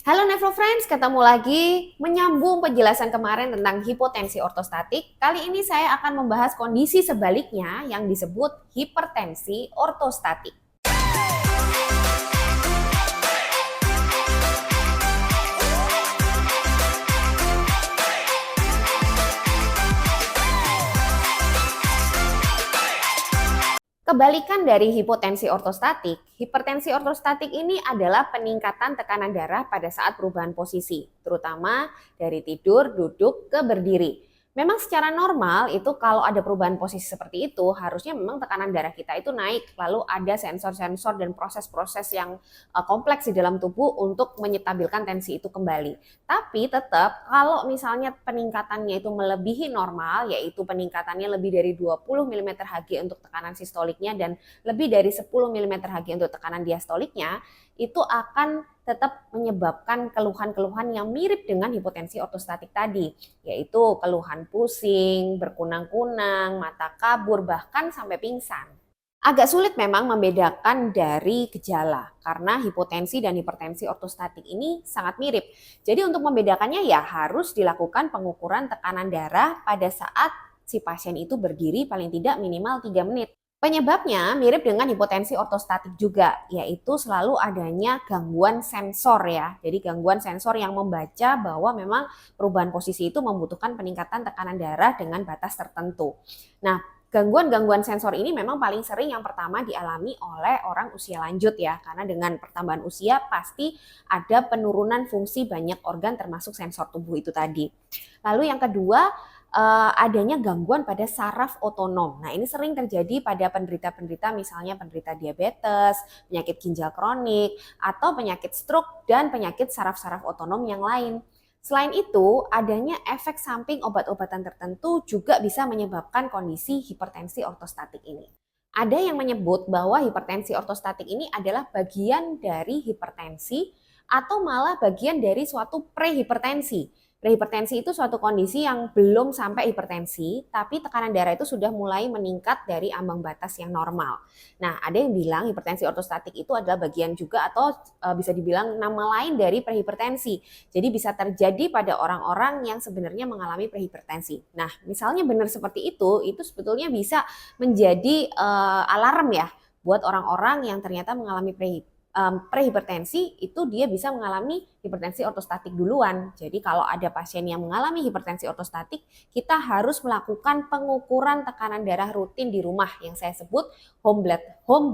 Halo Nevro Friends, ketemu lagi menyambung penjelasan kemarin tentang hipotensi ortostatik. Kali ini saya akan membahas kondisi sebaliknya yang disebut hipertensi ortostatik. Kebalikan dari hipotensi ortostatik, hipertensi ortostatik ini adalah peningkatan tekanan darah pada saat perubahan posisi, terutama dari tidur, duduk, ke berdiri. Memang secara normal itu kalau ada perubahan posisi seperti itu, harusnya memang tekanan darah kita itu naik, lalu ada sensor-sensor dan proses-proses yang kompleks di dalam tubuh untuk menyetabilkan tensi itu kembali. Tapi tetap kalau misalnya peningkatannya itu melebihi normal, yaitu peningkatannya lebih dari 20 mm Hg untuk tekanan sistoliknya dan lebih dari 10 mm Hg untuk tekanan diastoliknya, itu akan tetap menyebabkan keluhan-keluhan yang mirip dengan hipotensi ortostatik tadi, yaitu keluhan pusing, berkunang-kunang, mata kabur, bahkan sampai pingsan. Agak sulit memang membedakan dari gejala karena hipotensi dan hipertensi ortostatik ini sangat mirip. Jadi untuk membedakannya ya harus dilakukan pengukuran tekanan darah pada saat si pasien itu berdiri paling tidak minimal 3 menit. Penyebabnya mirip dengan hipotensi ortostatik juga, yaitu selalu adanya gangguan sensor ya. Jadi gangguan sensor yang membaca bahwa memang perubahan posisi itu membutuhkan peningkatan tekanan darah dengan batas tertentu. Nah, gangguan-gangguan sensor ini memang paling sering yang pertama dialami oleh orang usia lanjut ya, karena dengan pertambahan usia pasti ada penurunan fungsi banyak organ termasuk sensor tubuh itu tadi. Lalu yang kedua, adanya gangguan pada saraf otonom. Nah, ini sering terjadi pada penderita-penderita misalnya penderita diabetes, penyakit ginjal kronik, atau penyakit stroke dan penyakit saraf-saraf otonom yang lain. Selain itu, adanya efek samping obat-obatan tertentu juga bisa menyebabkan kondisi hipertensi ortostatik ini. Ada yang menyebut bahwa hipertensi ortostatik ini adalah bagian dari hipertensi atau malah bagian dari suatu prehipertensi. Prehipertensi itu suatu kondisi yang belum sampai hipertensi, tapi tekanan darah itu sudah mulai meningkat dari ambang batas yang normal. Nah, ada yang bilang hipertensi ortostatik itu adalah bagian juga atau bisa dibilang nama lain dari prehipertensi. Jadi bisa terjadi pada orang-orang yang sebenarnya mengalami prehipertensi. Nah, misalnya benar seperti itu sebetulnya bisa menjadi alarm ya buat orang-orang yang ternyata mengalami prehipertensi, itu dia bisa mengalami hipertensi ortostatik duluan. Jadi kalau ada pasien yang mengalami hipertensi ortostatik, kita harus melakukan pengukuran tekanan darah rutin di rumah yang saya sebut home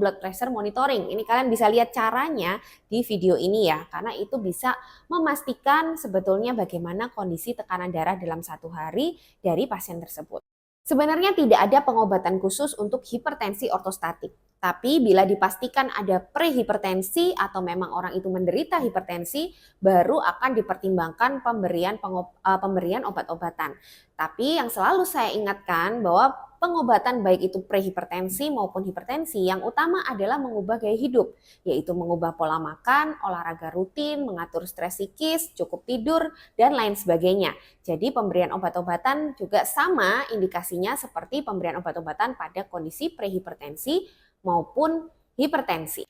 blood pressure monitoring. Ini kalian bisa lihat caranya di video ini ya, karena itu bisa memastikan sebetulnya bagaimana kondisi tekanan darah dalam satu hari dari pasien tersebut. Sebenarnya tidak ada pengobatan khusus untuk hipertensi ortostatik. Tapi bila dipastikan ada prehipertensi atau memang orang itu menderita hipertensi, baru akan dipertimbangkan pemberian obat-obatan. Tapi yang selalu saya ingatkan bahwa pengobatan baik itu prehipertensi maupun hipertensi yang utama adalah mengubah gaya hidup, yaitu mengubah pola makan, olahraga rutin, mengatur stres psikis, cukup tidur, dan lain sebagainya. Jadi pemberian obat-obatan juga sama indikasinya seperti pemberian obat-obatan pada kondisi prehipertensi maupun hipertensi.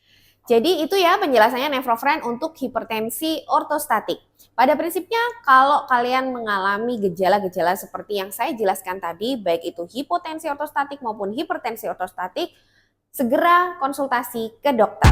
Jadi itu ya penjelasannya Nefrofriend untuk hipertensi ortostatik. Pada prinsipnya kalau kalian mengalami gejala-gejala seperti yang saya jelaskan tadi, baik itu hipotensi ortostatik maupun hipertensi ortostatik, segera konsultasi ke dokter.